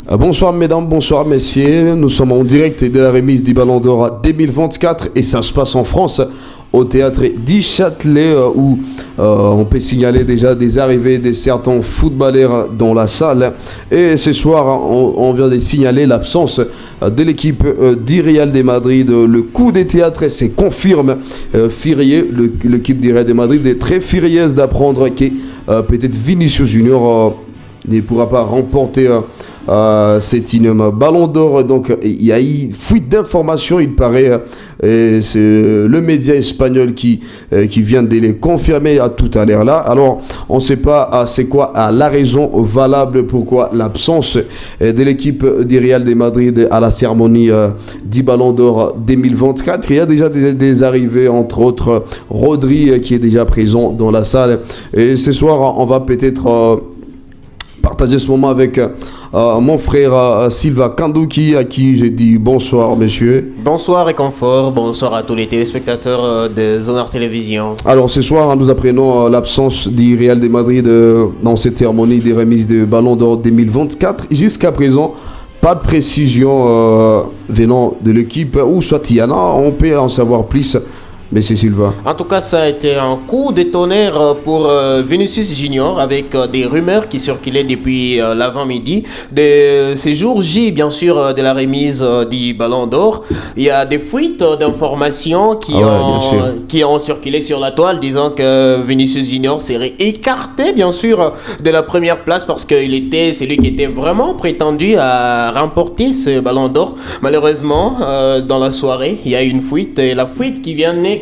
Bonsoir mesdames, bonsoir messieurs, nous sommes en direct de la remise du Ballon d'Or 2024 et ça se passe en France au théâtre du Châtelet où on peut signaler déjà des arrivées de certains footballeurs dans la salle et ce soir on vient de signaler l'absence de l'équipe du Real de Madrid. Le coup des théâtres se confirme. L'équipe du Real de Madrid est très furieuse d'apprendre que peut-être Vinicius Junior ne pourra pas remporter c'est une Ballon d'Or. Donc il y a eu fuite d'informations, il paraît, et c'est le média espagnol qui vient de les confirmer à tout à l'heure là. Alors on ne sait pas c'est quoi la raison valable pourquoi l'absence de l'équipe du Real de Madrid à la cérémonie du Ballon d'Or 2024. Il y a déjà des arrivées, entre autres Rodri qui est déjà présent dans la salle, et ce soir on va peut-être partager ce moment avec mon frère Silva Kandouki, à qui j'ai dit bonsoir messieurs. Bonsoir Réconfort, bonsoir à tous les téléspectateurs de Zonard Télévision. Alors ce soir nous apprenons l'absence du Real de Madrid dans cette cérémonie des remises de Ballon d'Or 2024. Jusqu'à présent, pas de précision venant de l'équipe, ou soit Tiana, on peut en savoir plus. Monsieur Silva. En tout cas, ça a été un coup de tonnerre pour Vinicius Junior, avec des rumeurs qui circulaient depuis l'avant-midi. De ces jours J, bien sûr, de la remise du Ballon d'Or. Il y a des fuites d'informations qui ont circulé sur la toile, disant que Vinicius Junior serait écarté, bien sûr, de la première place parce qu'il était celui qui était vraiment prétendu à remporter ce Ballon d'Or. Malheureusement, dans la soirée, il y a eu une fuite, et la fuite qui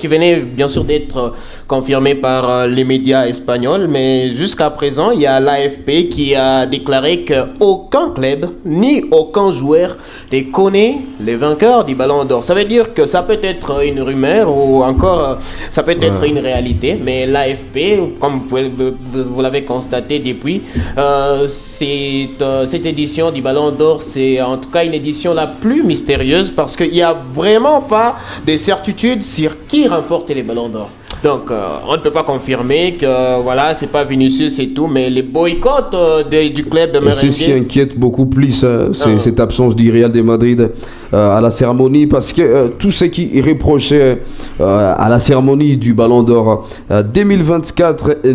venait bien sûr d'être confirmée par les médias espagnols, mais jusqu'à présent, il y a l'AFP qui a déclaré qu'aucun club ni aucun joueur ne connaît les vainqueurs du Ballon d'Or. Ça veut dire que ça peut être une rumeur ou encore ça peut être une réalité, mais l'AFP, comme vous l'avez constaté depuis, cette édition du Ballon d'Or, c'est en tout cas une édition la plus mystérieuse parce qu'il n'y a vraiment pas de certitude sur qui remporte les Ballons d'Or. Donc, on ne peut pas confirmer que voilà, c'est pas Vinicius et tout, mais les boycotts du club de merengue. C'est ce qui inquiète beaucoup plus, cette absence du Real de Madrid à la cérémonie, parce que tout ce qui est reproché à la cérémonie du Ballon d'Or 2024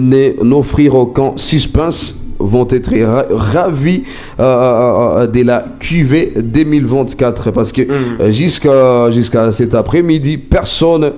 n'offrir aucun suspense, vont être ravis de la QV 2024 parce que jusqu'à cet après-midi, personne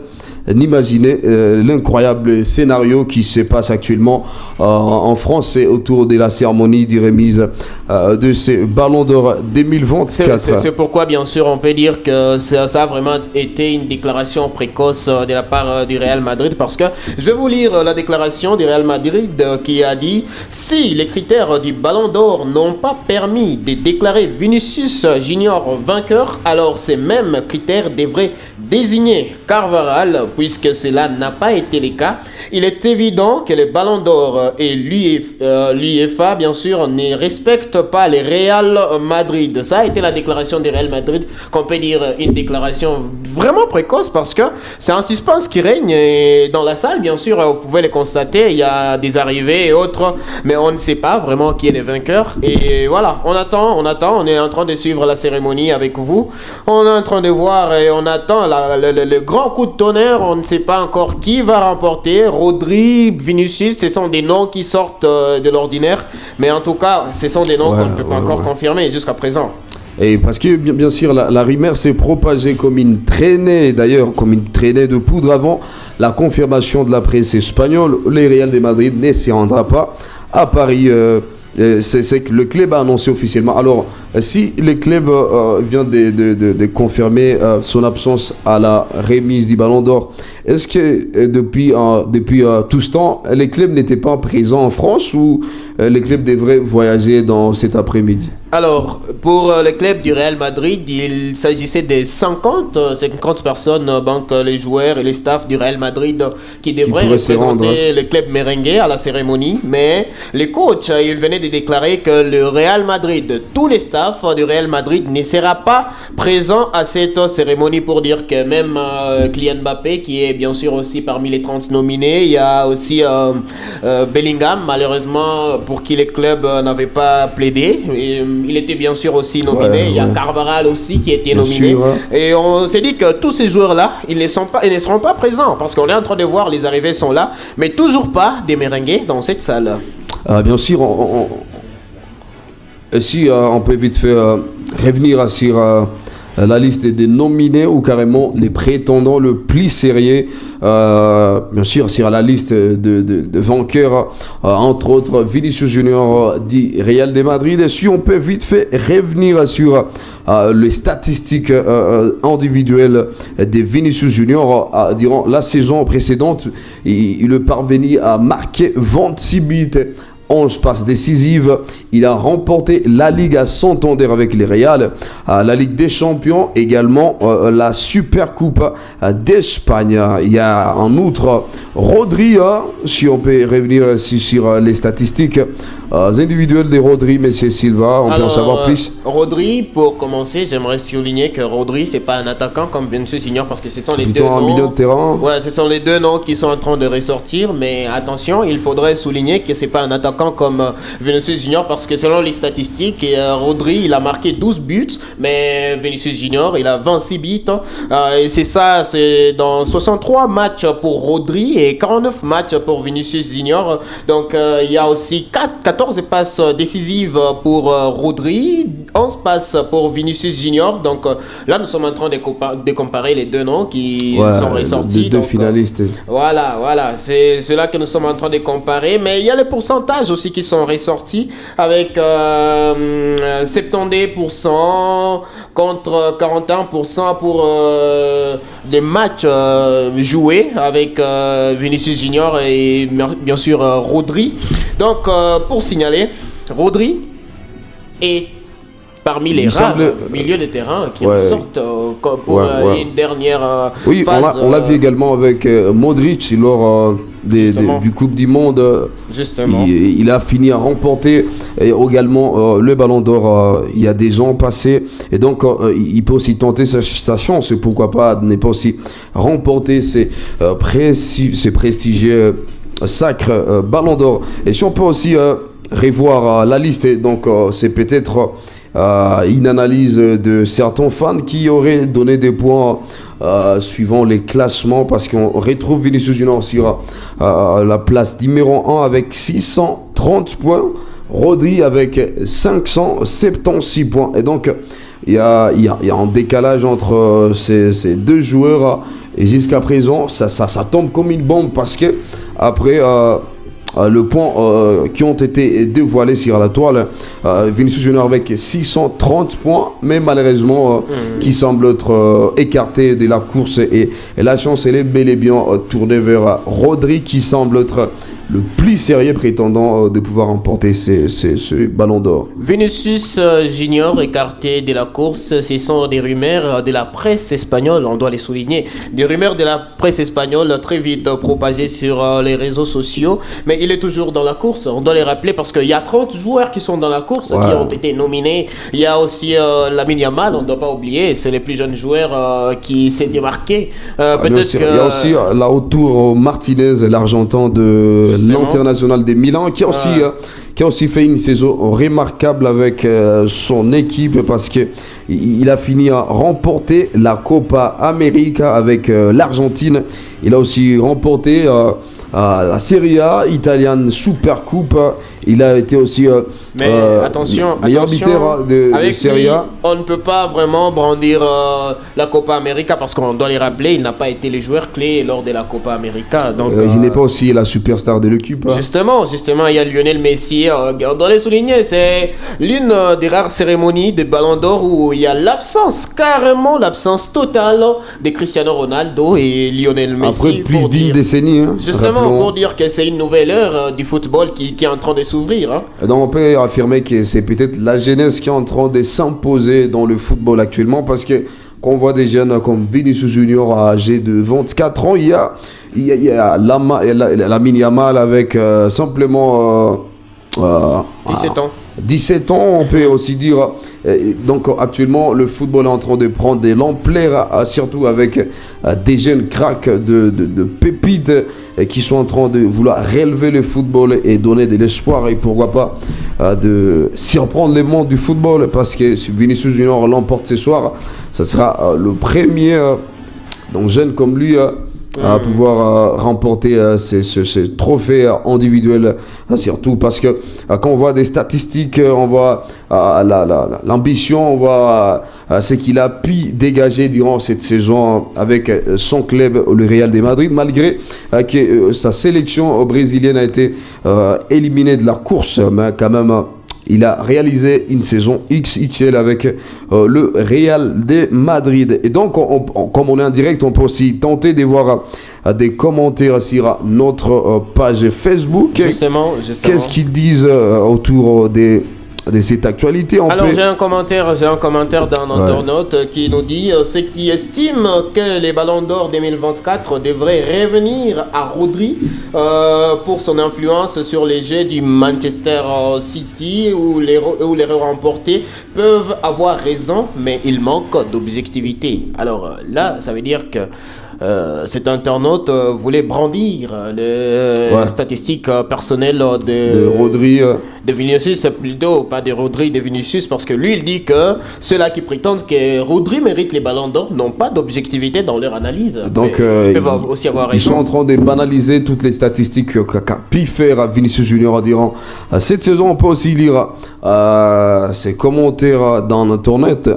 n'imaginait l'incroyable scénario qui se passe actuellement en France et autour de la cérémonie de remise de ces Ballons d'Or 2024. C'est pourquoi, bien sûr, on peut dire que ça a vraiment été une déclaration précoce de la part du Real Madrid, parce que je vais vous lire la déclaration du Real Madrid qui a dit: si les critères du Ballon d'Or n'ont pas permis de déclarer Vinicius Junior vainqueur, alors ces mêmes critères devraient désigner Carvajal, puisque cela n'a pas été le cas. Il est évident que le Ballon d'Or et l'UEFA, bien sûr, ne respectent pas le Real Madrid. Ça a été la déclaration du Real Madrid, qu'on peut dire une déclaration vraiment précoce, parce que c'est un suspense qui règne et dans la salle, bien sûr, vous pouvez le constater, il y a des arrivées et autres, mais on ne sait pas vraiment qui est le vainqueur. Et voilà, on attend, on est en train de suivre la cérémonie avec vous, on est en train de voir et on attend le grand coup de tonnerre. On ne sait pas encore qui va remporter. Rodri, Vinicius, ce sont des noms qui sortent de l'ordinaire, mais en tout cas, ce sont des noms qu'on ne peut pas encore confirmer jusqu'à présent. Et parce que bien sûr la rumeur s'est propagée comme une traînée, d'ailleurs comme une traînée de poudre avant la confirmation de la presse espagnole. Le Real de Madrid ne s'y rendra pas à Paris. C'est que le club a annoncé officiellement. Alors, si le club vient de confirmer son absence à la remise du Ballon d'Or, est-ce que depuis tout ce temps, les clubs n'étaient pas présents en France, ou les clubs devraient voyager dans cet après-midi? Alors, pour le club du Real Madrid, il s'agissait de 50 personnes, donc les joueurs et les staffs du Real Madrid qui devraient représenter le club merengue à la cérémonie. Mais les coachs, ils venaient de déclarer que le Real Madrid, tous les staffs du Real Madrid ne sera pas présent à cette cérémonie, pour dire que même Kylian Mbappé, qui est et bien sûr aussi parmi les 30 nominés, il y a aussi Bellingham, malheureusement pour qui les clubs n'avaient pas plaidé. Et, il était bien sûr aussi nominé. Il y a Carvajal aussi qui était nominé. Et on s'est dit que tous ces joueurs-là, ils ne seront pas présents parce qu'on est en train de voir, les arrivées sont là, mais toujours pas des merengues dans cette salle. Bien sûr, si on peut vite fait revenir sur la liste des nominés ou carrément les prétendants le plus sérieux, bien sûr sur la liste de vainqueurs, entre autres Vinicius Junior du Real de Madrid. Et si on peut vite fait revenir sur les statistiques individuelles de Vinicius Junior durant la saison précédente, il est parvenu à marquer 26 buts, 11 passes décisives. Il a remporté la Ligue à Santander avec les Real, la Ligue des Champions, également la Super Coupe d'Espagne. Il y a en outre Rodri, si on peut revenir sur les statistiques individuelles de Rodri, Messi Silva, on peut en savoir plus. Rodri, pour commencer, j'aimerais souligner que Rodri, c'est pas un attaquant comme Vinicius Junior parce que ce sont les plutôt deux noms. Milieu de terrain. Ouais, ce sont les deux noms qui sont en train de ressortir, mais attention, il faudrait souligner que c'est pas un attaquant comme Vinicius Junior parce que selon les statistiques, Rodri, il a marqué 12 buts, mais Vinicius Junior, il a 26 buts. Et c'est ça, c'est dans 63 matchs pour Rodri et 49 matchs pour Vinicius Junior. Donc, il y a aussi 14 passes décisives pour Rodri, 11 passes pour Vinicius Junior. Donc, là, nous sommes en train de comparer les deux noms qui sont ressortis. Les deux finalistes. Voilà, c'est cela que nous sommes en train de comparer. Mais il y a les pourcentages aussi qui sont ressortis avec 70% contre 41% pour des matchs joués avec Vinicius Junior et bien sûr Rodri. Donc pour signaler, Rodri est parmi les rares milieux de terrain qui sortent pour une dernière phase. On l'a vu également avec Modric lors du Coupe du Monde. Justement. Il a fini à remporter également le Ballon d'Or il y a des ans passés. Et donc, il peut aussi tenter sa chance. Et pourquoi pas ne pas aussi remporter ces prestigieux sacres Ballon d'Or. Et si on peut aussi revoir la liste, donc c'est peut-être une analyse de certains fans qui auraient donné des points suivant les classements, parce qu'on retrouve Vinicius Junior sur la place numéro 1 avec 630 points, Rodri avec 576 points. Et donc il y a un décalage entre ces deux joueurs, et jusqu'à présent ça tombe comme une bombe, parce que après le point qui ont été dévoilés sur la toile, Vinicius Junior avec 630 points, mais malheureusement qui semble être écarté de la course, et la chance elle est bel et bien tournée vers Rodri, qui semble être le plus sérieux prétendant de pouvoir remporter ce ballon d'or. Vinicius Junior écarté de la course, ce sont des rumeurs de la presse espagnole, on doit les souligner, des rumeurs de la presse espagnole très vite propagées sur les réseaux sociaux, mais il est toujours dans la course, on doit les rappeler, parce qu'il y a 30 joueurs qui sont dans la course, qui ont été nominés. Il y a aussi Lamine Yamal, on ne doit pas oublier, c'est les plus jeunes joueurs qui s'est démarqué. Peut-être que... Il y a aussi Lautaro Martinez, l'Argentin de l'International de Milan, qui a aussi fait une saison remarquable avec son équipe, parce qu'il a fini à remporter la Copa América avec l'Argentine. Il a aussi remporté la Serie A italienne, Super Coupe. Il a été aussi meilleur buteur de Serie A. On ne peut pas vraiment brandir la Copa América, parce qu'on doit les rappeler, il n'a pas été le joueur clé lors de la Copa América. Donc, il n'est pas aussi la superstar de l'équipe. Justement, il y a Lionel Messi. On doit les souligner, c'est l'une des rares cérémonies de Ballon d'Or où il y a carrément l'absence totale de Cristiano Ronaldo et Lionel Messi. Après plus d'une décennie. Justement, pour dire que c'est une nouvelle ère du football qui est en train de s'ouvrir. Donc on peut affirmer que c'est peut-être la jeunesse qui est en train de s'imposer dans le football actuellement, parce que quand on voit des jeunes comme Vinicius Junior âgé de 24 ans, il y a Lamine Yamal avec simplement 17 ans. 17 ans, on peut aussi dire. Donc actuellement, le football est en train de prendre de l'ampleur, surtout avec des jeunes cracks de pépites qui sont en train de vouloir relever le football et donner de l'espoir et pourquoi pas de surprendre les mondes du football, parce que si Vinicius Junior l'emporte ce soir, ça sera le premier donc jeune comme lui à pouvoir remporter ces trophées individuels, surtout parce que quand on voit des statistiques, on voit l'ambition, on voit ce qu'il a pu dégager durant cette saison avec son club, le Real de Madrid, malgré que sa sélection brésilienne a été éliminée de la course, mais quand même il a réalisé une saison XXL avec le Real de Madrid. Et donc, comme on est en direct, on peut aussi tenter de voir des commentaires sur notre page Facebook. Justement. Qu'est-ce qu'ils disent autour de cette actualité? Alors j'ai un commentaire d'un internaute qui nous dit ceux qui estiment que les Ballons d'Or 2024 devraient revenir à Rodri pour son influence sur les jeux du Manchester City ou les remporter peuvent avoir raison, mais il manque d'objectivité. Alors là, ça veut dire que cet internaute voulait brandir les statistiques personnelles de Rodri. De Vinicius, plutôt, pas de Rodri, de Vinicius, parce que lui, il dit que ceux-là qui prétendent que Rodri mérite les ballons d'or n'ont pas d'objectivité dans leur analyse. Donc, ils peuvent aussi avoir raison. Ils sont en train de banaliser toutes les statistiques qu'a pu faire Vinicius Junior durant cette saison. On peut aussi lire ses commentaires dans Internet,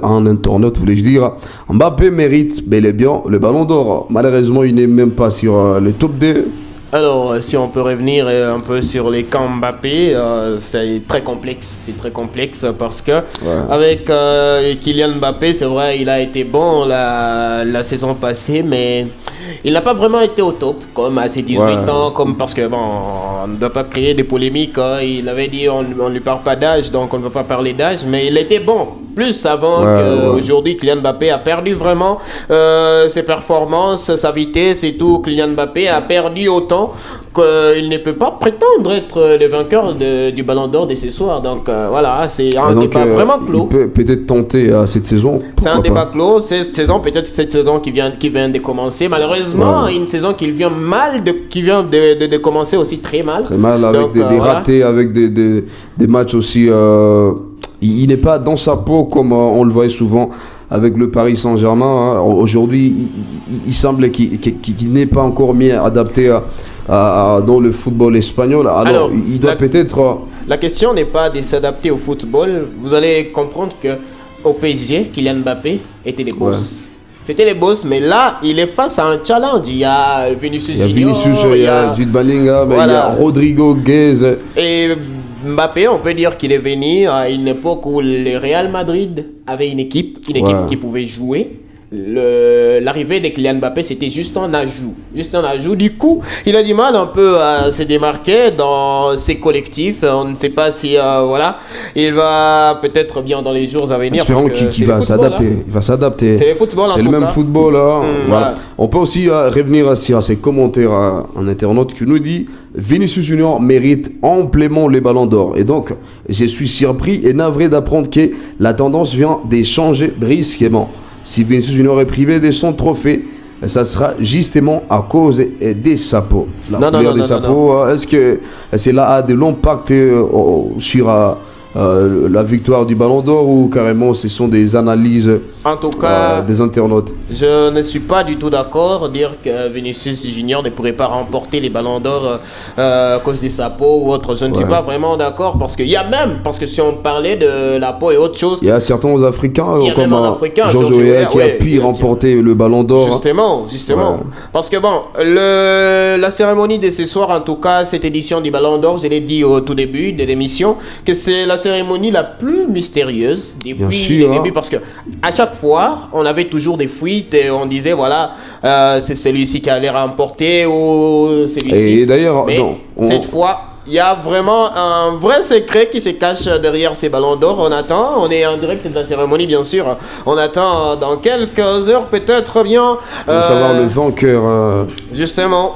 voulais-je dire. Mbappé mérite bel et bien le ballon d'or. Malheureusement, il n'est même pas sur le top 2. Alors, si on peut revenir un peu sur les camps Mbappé, c'est très complexe. C'est très complexe parce que avec Kylian Mbappé, c'est vrai, il a été bon la saison passée, mais il n'a pas vraiment été au top, comme à ses 18 ans, comme parce que bon, on ne doit pas créer des polémiques. Il avait dit on ne lui parle pas d'âge, donc on ne peut pas parler d'âge, mais il était bon. Plus avant qu'aujourd'hui, Kylian Mbappé a perdu vraiment ses performances, sa vitesse et tout. Kylian Mbappé a perdu autant qu'il ne peut pas prétendre être le vainqueur du Ballon d'Or de ce soir. Donc voilà, c'est un débat vraiment clos. Il peut peut-être tenter cette saison. C'est un débat clos. Cette saison, peut-être cette saison qui vient de commencer. Malheureusement, une saison qui vient de commencer aussi très mal. Très mal, avec donc, des ratés, avec des matchs aussi. Il n'est pas dans sa peau comme on le voyait souvent avec le Paris Saint-Germain. Aujourd'hui, il semble qu'il n'est pas encore bien adapté dans le football espagnol. Alors il doit peut-être... La question n'est pas de s'adapter au football. Vous allez comprendre qu'au PSG, Kylian Mbappé était les boss. C'était les boss, mais là, il est face à un challenge. Il y a Vinicius Junior, il y a Jude Bellingham, il y a Rodrigo Guez. Et Mbappé, on peut dire qu'il est venu à une époque où le Real Madrid avait une équipe qui pouvait jouer. L'arrivée de Kylian Mbappé, c'était juste un ajout. Du coup, il a du mal un peu à se démarquer dans ses collectifs. On ne sait pas si il va peut-être bien dans les jours à venir. Espérons qu'il va s'adapter. Il va s'adapter. C'est le football. C'est le même football. Voilà. On peut aussi revenir sur ces commentaires en internaute qui nous dit Vinicius Junior mérite amplement les ballons d'or. Et donc, je suis surpris et navré d'apprendre que la tendance vient de changer brusquement. Si Vinicius Junior est privé de son trophée, ça sera justement à cause des sapots. La couleur des sapots, est-ce que cela a de l'impact sur la victoire du Ballon d'Or ou carrément ce sont des analyses en tout cas, des internautes? Je ne suis pas du tout d'accord dire que Vinicius Junior ne pourrait pas remporter les Ballons d'Or à cause des sapots ou autre. Je ne suis pas vraiment d'accord parce que si on parlait de la peau et autre chose, il y a certains Africains comme Georges Weah qui a pu remporter le Ballon d'Or. Justement. Parce que bon, la cérémonie de ce soir, en tout cas cette édition du Ballon d'Or, je l'ai dit au tout début de l'émission, que c'est la cérémonie la plus mystérieuse depuis le début parce que à chaque fois on avait toujours des fuites et on disait c'est celui-ci qui allait remporter ou celui-ci. Et d'ailleurs cette fois il y a vraiment un vrai secret qui se cache derrière ces ballons d'or. On est en direct de la cérémonie bien sûr. On attend dans quelques heures peut-être bien savoir le vainqueur. Justement,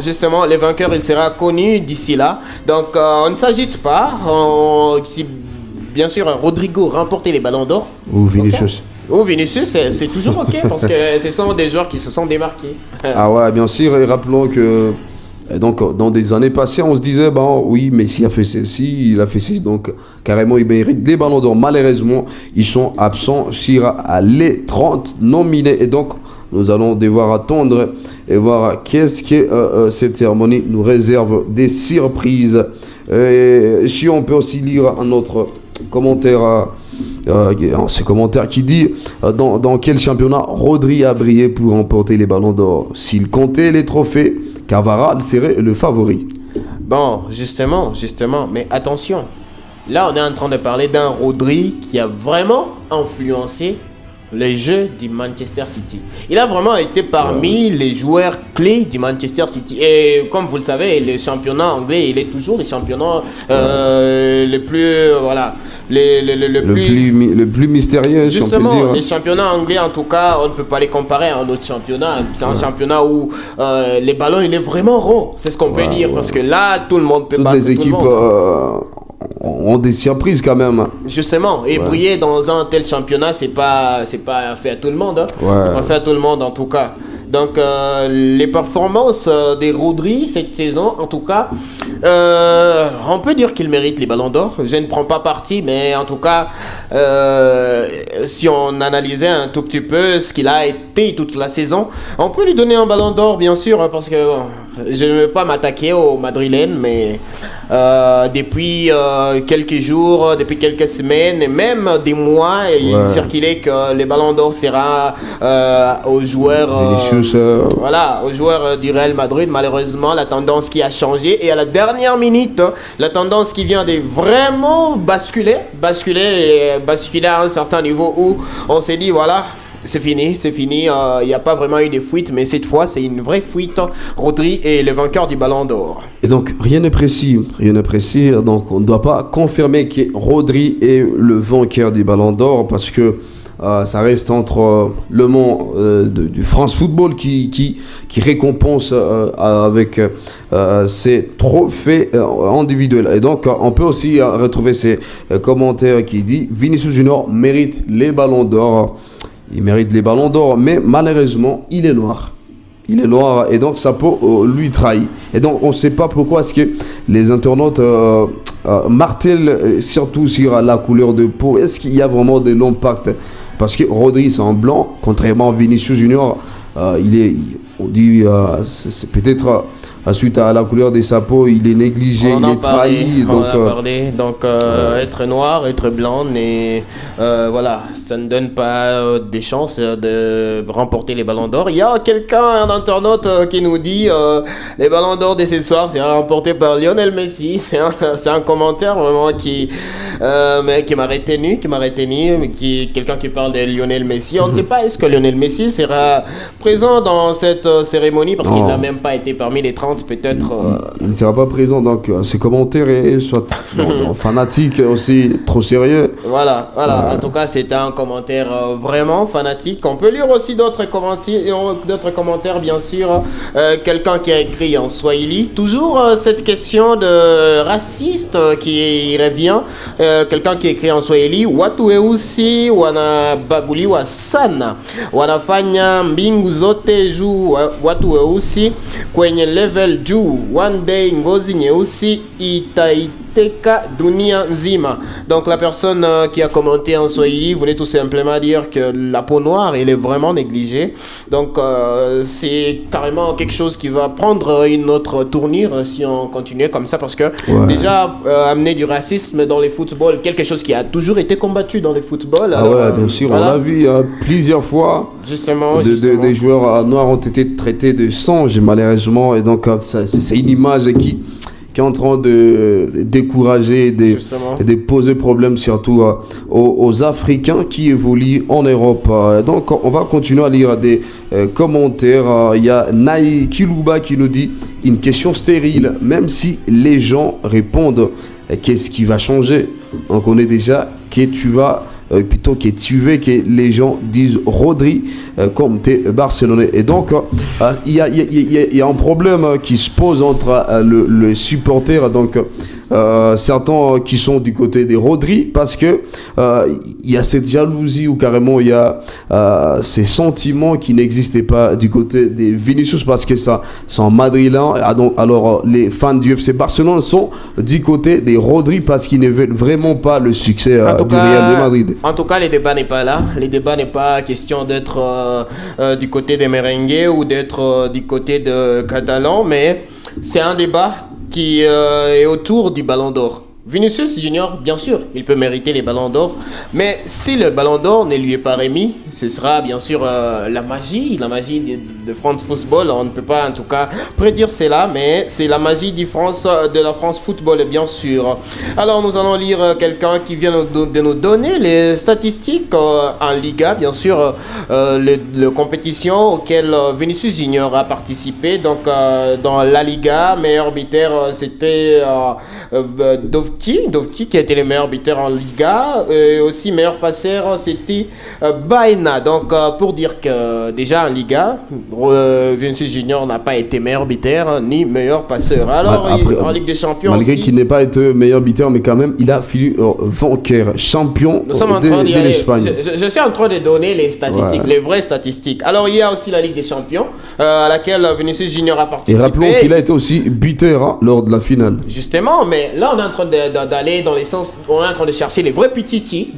le vainqueur il sera connu d'ici là. Donc on ne s'agite pas. bien sûr Rodrigo remporter les ballons d'or. Ou Vinicius. Ou Vinicius, c'est toujours ok parce que ce sont des joueurs qui se sont démarqués. Ah ouais, bien sûr, et rappelons que donc, dans des années passées, on se disait, bon, oui, Messi a fait ceci, il a fait ceci, donc carrément, il mérite des ballons d'or. Malheureusement, ils sont absents sur les 30 nominés. Et donc, nous allons devoir attendre et voir qu'est-ce que cette cérémonie nous réserve des surprises. Et si on peut aussi lire un autre commentaire, ce commentaire qui dit dans quel championnat Rodri a brillé pour remporter les ballons d'or. S'il comptait les trophées, Cavaral serait le favori. Bon, justement, mais attention. Là, on est en train de parler d'un Rodri qui a vraiment influencé les jeux du Manchester City. Il a vraiment été parmi les joueurs clés du Manchester City. Et comme vous le savez, le championnat anglais, il est toujours le championnat le plus, voilà, le plus mystérieux. Justement, si on peut dire. Les championnats anglais, en tout cas, on ne peut pas les comparer à un autre championnat. C'est un championnat où les ballons, il est vraiment rond. C'est ce qu'on peut dire. Parce que là, tout le monde peut battre. Toutes les équipes ont des surprises quand même. Justement, et briller dans un tel championnat, c'est pas fait à tout le monde. Hein. C'est pas fait à tout le monde en tout cas. Donc les performances des Rodri cette saison, en tout cas, on peut dire qu'il mérite les ballons d'or. Je ne prends pas parti, mais en tout cas, si on analysait un tout petit peu ce qu'il a été toute la saison, on peut lui donner un ballon d'or, bien sûr, parce que je ne veux pas m'attaquer aux Madrilènes, mais depuis quelques jours, depuis quelques semaines, et même des mois, il circulait que les ballons d'or sera aux joueurs. Voilà, aux joueurs du Real Madrid. Malheureusement, la tendance qui a changé et à la dernière minute, la tendance qui vient de vraiment basculer à un certain niveau où on s'est dit voilà. C'est fini. Il n'y a pas vraiment eu de fuite, mais cette fois, c'est une vraie fuite. Rodri est le vainqueur du Ballon d'Or. Et donc, rien n'est précis. Donc, on ne doit pas confirmer que Rodri est le vainqueur du Ballon d'Or parce que ça reste entre le monde du France Football qui récompense avec ses trophées individuels. Et donc, on peut aussi retrouver ces commentaires qui disent Vinicius Junior mérite les ballons d'or. Il mérite les ballons d'or, mais malheureusement, il est noir. Il est noir et donc ça peut lui trahir. Et donc, on ne sait pas pourquoi est-ce que les internautes martèlent surtout sur la couleur de peau. Est-ce qu'il y a vraiment de l'impact? Parce que Rodri, c'est un blanc, contrairement à Vinicius Junior, on dit, c'est peut-être suite à la couleur de sa peau, il est négligé, il est trahi. Donc, être noir, être blanc, voilà, ça ne donne pas des chances de remporter les ballons d'or. Il y a un internaute qui nous dit les ballons d'or de ce soir sera remporté par Lionel Messi. C'est un commentaire vraiment qui m'a retenu, quelqu'un qui parle de Lionel Messi. On ne sait pas est-ce que Lionel Messi sera présent dans cette cérémonie parce qu'il n'a même pas été parmi les 30 peut-être. Il ne sera pas présent, donc ses commentaires soit fanatiques aussi, trop sérieux. Voilà. En tout cas, c'était un commentaire vraiment fanatique. On peut lire aussi d'autres commentaires, bien sûr. Quelqu'un qui a écrit en Swahili. Toujours cette question de raciste qui revient. Quelqu'un qui écrit en Swahili. Watu weusi wanabaguliwa sana, wanafanya mbingu zote juu watu weusi kwenye level juu, one day ngozi nyeusi itaiteka dunia nzima. Donc la personne qui a commenté en Swahili voulait tout simplement dire que la peau noire elle est vraiment négligée. Donc c'est carrément quelque chose qui va prendre une autre tournure si on continue comme ça, parce que déjà amener du racisme dans les footballs, quelque chose qui a toujours été combattu dans les footballs. Alors, bien sûr, voilà. On l'a vu plusieurs fois. Justement. Des joueurs noirs ont été traités de singes malheureusement, et donc c'est une image qui est en train de décourager et de poser problème surtout aux Africains qui évoluent en Europe. Donc on va continuer à lire des commentaires. Il y a Naï Kilouba qui nous dit une question stérile, même si les gens répondent qu'est-ce qui va changer. On connaît déjà que tu vas plutôt que tu veux que les gens disent Rodri comme t'es Barcelonais. Et donc il y a un problème qui se pose entre le supporter donc certains qui sont du côté des Rodri parce que il y a cette jalousie ou carrément il y a ces sentiments qui n'existaient pas du côté des Vinicius parce que ça c'est en madrilène. Alors les fans du FC Barcelone sont du côté des Rodri parce qu'ils ne veulent vraiment pas le succès du Real de Madrid. En tout cas, le débat n'est pas là. Le débat n'est pas question d'être du côté des merengues ou d'être du côté de Catalan, mais c'est un débat qui est autour du Ballon d'Or. Vinicius Junior, bien sûr, il peut mériter les ballons d'or, mais si le ballon d'or ne lui est pas remis, ce sera bien sûr la magie de France Football. On ne peut pas en tout cas prédire cela, mais c'est la magie de la France Football, bien sûr. Alors nous allons lire quelqu'un qui vient de nous donner les statistiques en Liga, bien sûr, les compétitions auxquelles Vinicius Junior a participé. Donc dans la Liga, meilleur buteur c'était Dovki qui a été le meilleur buteur en Liga, et aussi meilleur passeur c'était Baena. Donc pour dire que déjà en Liga Vinicius Junior n'a pas été meilleur buteur ni meilleur passeur. Alors après, en Ligue des Champions malgré qu'il n'ait pas été meilleur buteur, mais quand même il a fini vainqueur, champion de l'Espagne. Je suis en train de donner les statistiques, les vraies statistiques. Alors il y a aussi la Ligue des Champions à laquelle Vinicius Junior a participé. Et rappelons qu'il a été aussi buteur lors de la finale. Justement, mais là on est en train d'aller dans les sens, on est en train de chercher les vrais petits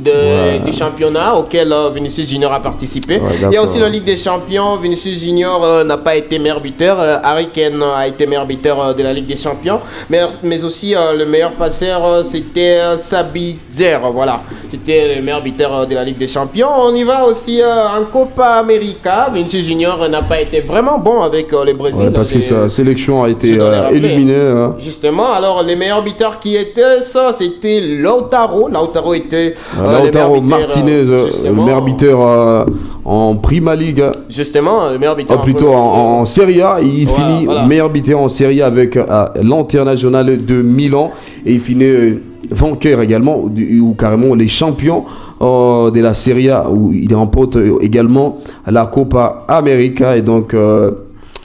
du championnat auquel Vinicius Junior a participé. Il y a aussi la Ligue des Champions. Vinicius Junior n'a pas été meilleur buteur. Harry Kane a été meilleur buteur de la Ligue des Champions, mais aussi le meilleur passeur c'était Sabitzer. Voilà, c'était le meilleur buteur de la Ligue des Champions. On y va aussi en Copa América. Vinicius Junior n'a pas été vraiment bon avec les Brésiliens. Parce que sa sélection a été éliminée. Justement, alors les meilleurs buteurs qui étaient ça, c'était Lautaro. Lautaro était Lautaro Martinez, le meilleur buteur en Prima Liga. Justement, le meilleur buteur. Plutôt en Serie A. Il finit meilleur buteur en Serie A avec l'International de Milan. Et il finit vainqueur également, ou carrément les champions de la Serie A, où il remporte également la Copa América. Et donc,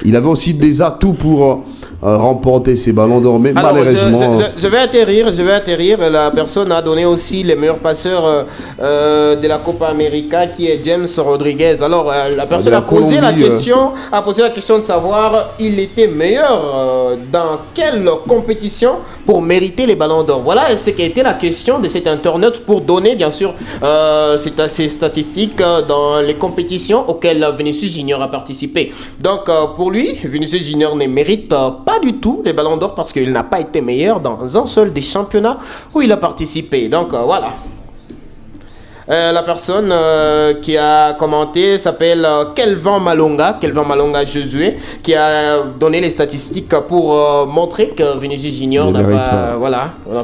il avait aussi des atouts pour remporter ses ballons d'or, mais alors, malheureusement je vais atterrir. La personne a donné aussi les meilleurs passeurs de la Copa América, qui est James Rodriguez. Alors la personne a posé la question de savoir il était meilleur dans quelle compétition pour mériter les ballons d'or. Voilà ce qui a été la question de cet internaute pour donner bien sûr ces statistiques dans les compétitions auxquelles Vinicius Junior a participé. Donc pour lui, Vinicius Junior ne mérite pas du tout les ballons d'or parce qu'il n'a pas été meilleur dans un seul des championnats où il a participé. Donc voilà. La personne qui a commenté s'appelle Kelvin Malonga Josué, qui a donné les statistiques pour montrer que Vinicius Junior n'a pas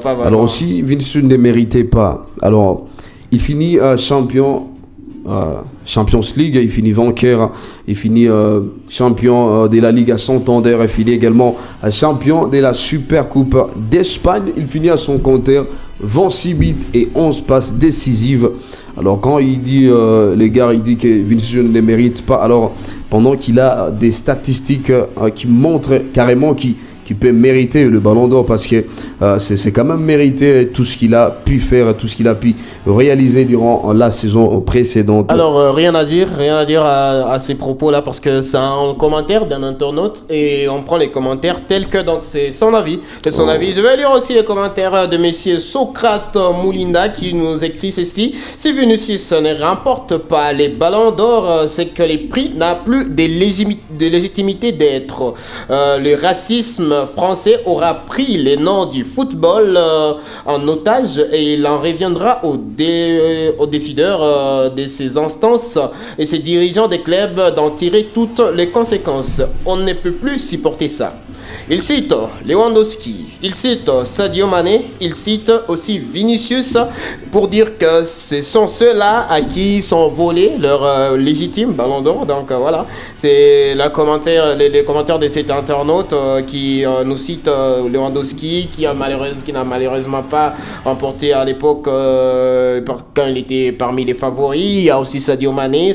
vraiment. Alors aussi, Vinicius ne méritait pas. Alors, il finit champion Champions League, il finit vainqueur, il finit champion de la Liga Santander, il finit également champion de la Super Coupe d'Espagne. Il finit à son compteur 26 buts et 11 passes décisives. Alors quand il dit, les gars, il dit que Vinicius ne les mérite pas, alors pendant qu'il a des statistiques qui montrent carrément qu'il peut mériter le ballon d'or, parce que c'est quand même mérité tout ce qu'il a pu faire, tout ce qu'il a pu réaliser durant la saison précédente. Alors rien à dire à ces propos là, parce que c'est un commentaire d'un internaute et on prend les commentaires tels que, donc c'est son avis. Je vais lire aussi les commentaires de monsieur Socrate Moulinda qui nous écrit ceci: si Vinicius ne remporte pas les ballons d'or, c'est que les prix n'a plus de légitimité d'être. Le racisme français aura pris les noms du football en otage et il en reviendra aux décideurs de ces instances et ces dirigeants des clubs d'en tirer toutes les conséquences. On ne peut plus supporter ça. Il cite Lewandowski, il cite Sadio Mané, il cite aussi Vinicius pour dire que ce sont ceux-là à qui sont volés leur légitime ballon d'or. Donc voilà, c'est les commentaires de cet internaute qui nous cite Lewandowski qui n'a malheureusement pas remporté à l'époque quand il était parmi les favoris. Il y a aussi Sadio Mané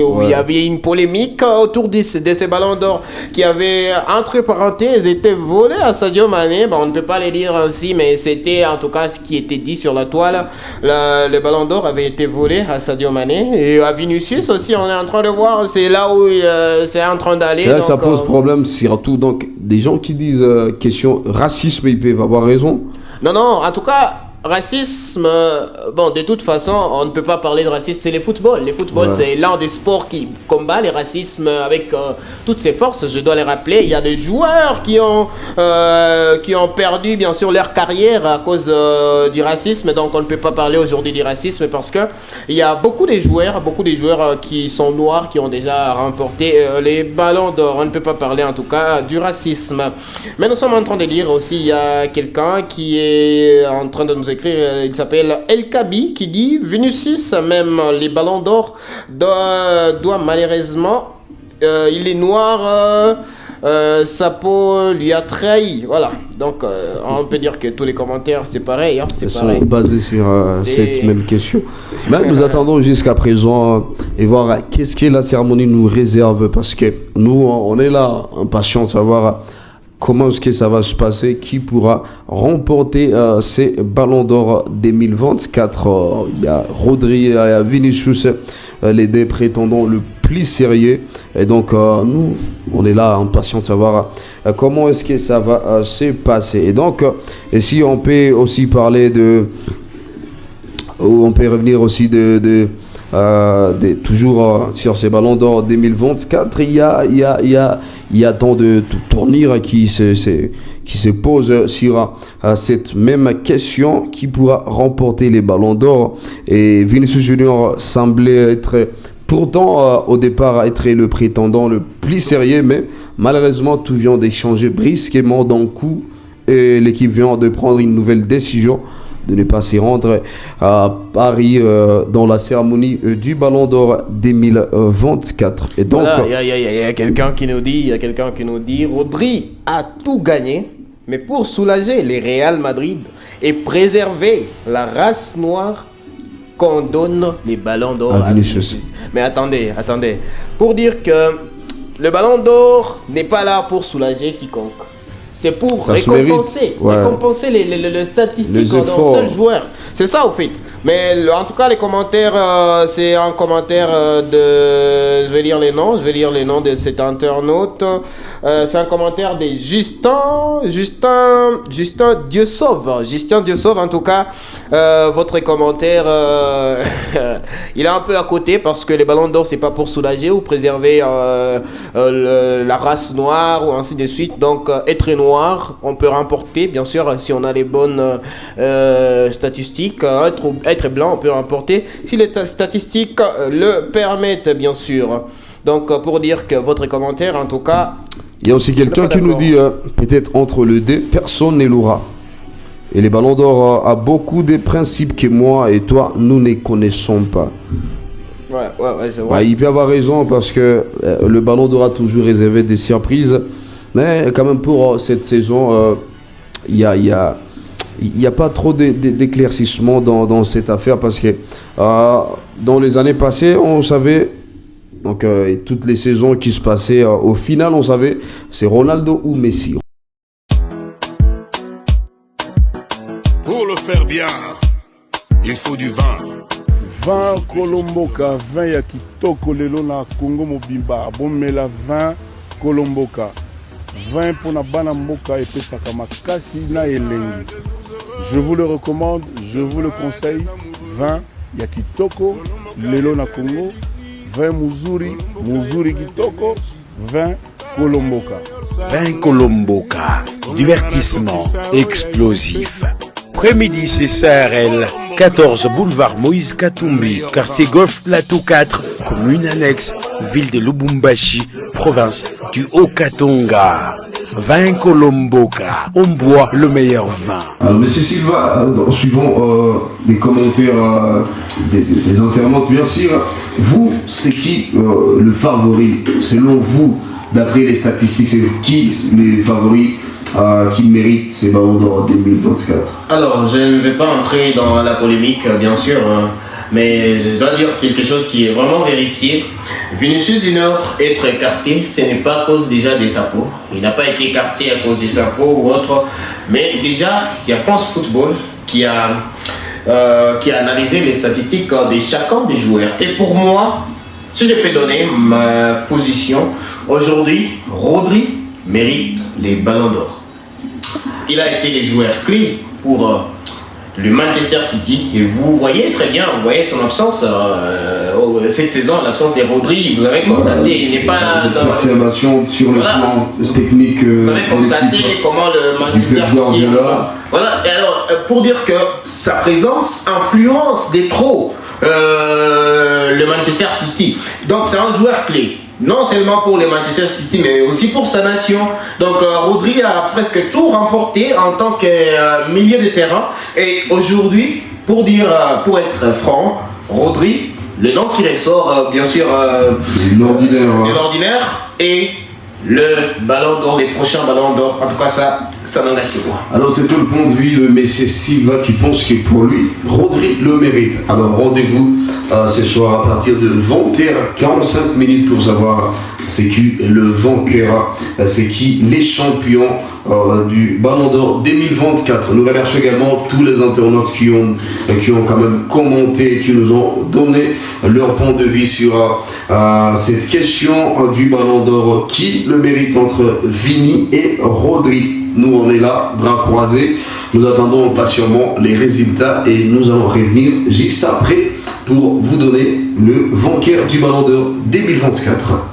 où il y avait une polémique autour de ces ballons d'or qui avait entre parenthèses commentaires étaient volés à Sadio Mané. Bon, on ne peut pas les dire ainsi, mais c'était en tout cas ce qui était dit sur la toile. Le ballon d'or avait été volé à Sadio Mané. Et à Vinicius aussi, on est en train de voir, c'est là où c'est en train d'aller. Là, ça pose problème, surtout donc des gens qui disent question racisme, ils peuvent avoir raison. Non, en tout cas, racisme, bon, de toute façon, on ne peut pas parler de racisme, c'est le football. Le football, c'est l'un des sports qui combat le racisme avec toutes ses forces, je dois les rappeler. Il y a des joueurs qui ont perdu, bien sûr, leur carrière à cause du racisme, donc on ne peut pas parler aujourd'hui du racisme parce que il y a beaucoup de joueurs qui sont noirs, qui ont déjà remporté les ballons d'or. On ne peut pas parler, en tout cas, du racisme. Mais nous sommes en train de lire aussi, il y a quelqu'un qui est en train de nous écrire, il s'appelle El Kabi, qui dit Vinicius, même les ballons d'or doit malheureusement, il est noir, sa peau lui a trahi. Voilà, donc on peut dire que tous les commentaires c'est pareil, hein, c'est pareil. Sont basés sur cette même question. Mais nous attendons jusqu'à présent et voir qu'est-ce que la cérémonie nous réserve, parce que nous on est là impatients de savoir comment est-ce que ça va se passer, qui pourra remporter ces ballons d'or 2024. Il y a Rodri et Vinicius, les deux prétendants le plus sérieux. Et donc, nous, on est là impatients de savoir comment est-ce que ça va se passer. Et donc, et si on peut aussi parler on peut revenir aussi toujours sur ces ballons d'or 2024, il y a tant de tournirs qui se posent sur cette même question, qui pourra remporter les ballons d'or. Et Vinicius Junior semblait être pourtant au départ être le prétendant le plus sérieux, mais malheureusement tout vient d'échanger brusquement d'un coup et l'équipe vient de prendre une nouvelle décision de ne pas s'y rendre à Paris dans la cérémonie du Ballon d'Or 2024. Et donc, il y a quelqu'un qui nous dit, Rodri a tout gagné, mais pour soulager les Real Madrid et préserver la race noire, qu'on donne les Ballons d'Or à Vinicius. Mais attendez, pour dire que le Ballon d'Or n'est pas là pour soulager quiconque. C'est pour récompenser les statistiques d'un seul joueur. C'est ça au fait. Mais en tout cas, les commentaires, c'est un commentaire de... Je vais lire les noms de cet internaute. C'est un commentaire de Justin Dieusauve. Justin Dieusauve, en tout cas, votre commentaire, il est un peu à côté parce que les ballons d'or, c'est pas pour soulager ou préserver la race noire ou ainsi de suite. Donc, être noir, on peut remporter, bien sûr, si on a les bonnes statistiques. Être blanc, on peut remporter si les statistiques le permettent, bien sûr. Donc, pour dire que votre commentaire, en tout cas... Il y a aussi quelqu'un qui nous dit, peut-être entre les deux, personne ne l'aura. Et les ballons d'or a beaucoup de principes que moi et toi, nous ne connaissons pas. Ouais, c'est vrai. Il peut avoir raison parce que le ballon d'or a toujours réservé des surprises. Mais quand même pour cette saison, il n'y a pas trop d'éclaircissement dans cette affaire parce que dans les années passées, on savait, donc toutes les saisons qui se passaient, au final, on savait c'est Ronaldo ou Messi. Pour le faire bien, il faut du vin. Vin Kolomboka, vin ya kitoko lelo na Congo mobimba, bomela vin Kolomboka. Vin pour na bana mboka epesaka makasi na elengi. Je vous le recommande, je vous le conseille. Vin ya kitoko lelo na Congo, vin muzuri kitoko, vin Kolomboka. Vin Kolomboka, divertissement explosif. Après-midi, c'est CRL, 14 boulevard Moïse Katumbi, quartier Golf Plateau 4, commune annexe, ville de Lubumbashi, province du Haut-Katonga. Vin Kolomboka, on boit le meilleur vin. Alors, Monsieur Silva, suivant les commentaires des internautes, bien sûr, vous, c'est qui le favori, selon vous, d'après les statistiques, c'est qui les favoris qui mérite ces ballons d'or 2024? Alors, je ne vais pas entrer dans la polémique, bien sûr, mais je dois dire quelque chose qui est vraiment vérifié. Vinicius Junior être écarté, ce n'est pas à cause déjà des sapots. Il n'a pas été écarté à cause des sapots ou autre. Mais déjà, il y a France Football qui a analysé les statistiques de chacun des joueurs. Et pour moi, si je peux donner ma position, aujourd'hui, Rodri mérite les ballons d'or. Il a été le joueur clé pour le Manchester City et vous voyez très bien, vous voyez son absence cette saison, l'absence de Rodri, vous avez constaté, il n'est pas dans perturbation sur le plan technique. Vous avez constaté comment le Manchester City. Voilà, et alors pour dire que sa présence influence de trop le Manchester City. Donc c'est un joueur clé. Non seulement pour le Manchester City, mais aussi pour sa nation. Donc Rodri a presque tout remporté en tant que milieu de terrain. Et aujourd'hui, pour être franc, Rodri, le nom qui ressort, bien sûr, de l'ordinaire, et le ballon d'or, les prochains ballons d'or. En tout cas, ça n'engage que moi. Alors, c'est tout le point de vue de M. Silva qui pense que pour lui, Rodri le mérite. Alors, rendez-vous ce soir à partir de 20h45 minutes pour savoir c'est qui le vainqueur, c'est qui les champions du Ballon d'Or 2024. Nous remercions également tous les internautes qui ont quand même commenté, qui nous ont donné leur point de vue sur cette question du Ballon d'Or. Qui le mérite entre Vini et Rodri? Nous on est là, bras croisés, nous attendons patiemment les résultats et nous allons revenir juste après pour vous donner le vainqueur du Ballon d'Or 2024.